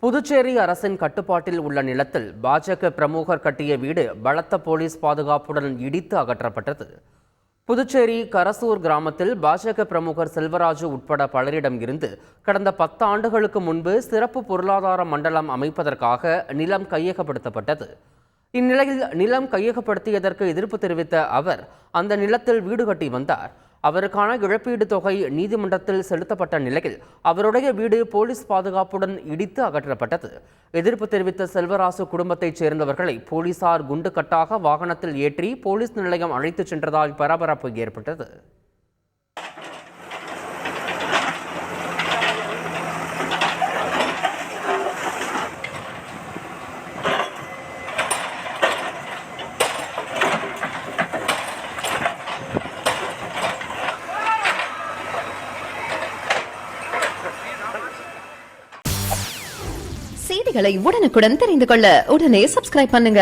புதுச்சேரி அரசின் கட்டுப்பாட்டில் உள்ள நிலத்தில் பாஜக பிரமுகர் கட்டிய வீடு பலத்த போலீஸ் பாதுகாப்புடன் இடித்து அகற்றப்பட்டது. புதுச்சேரி கரசூர் கிராமத்தில் பாஜக பிரமுகர் செல்வராஜு உட்பட பலரிடம் இருந்து கடந்த 10 ஆண்டுகளுக்கு முன்பு சிறப்பு பொருளாதார மண்டலம் அமைப்பதற்காக நிலம் கையகப்படுத்தப்பட்டது. இந்நிலையில் நிலம் கையகப்படுத்தியதற்கு எதிர்ப்பு தெரிவித்த அவர் அந்த நிலத்தில் வீடு கட்டி வந்தார். அவருக்கான இழப்பீடு தொகை நீதிமன்றத்தில் செலுத்தப்பட்ட நிலையில் அவருடைய வீடு போலீஸ் பாதுகாப்புடன் இடித்து அகற்றப்பட்டது. எதிர்ப்பு தெரிவித்த செல்வராசு குடும்பத்தைச் சேர்ந்தவர்களை போலீசார் குண்டுக்கட்டாக வாகனத்தில் ஏற்றி போலீஸ் நிலையம் அழைத்துச் சென்றதால் பரபரப்பு ஏற்பட்டது. செய்திகளை உடனுக்குடன் தெரிந்து கொள்ள உடனே சப்ஸ்கிரைப் பண்ணுங்க.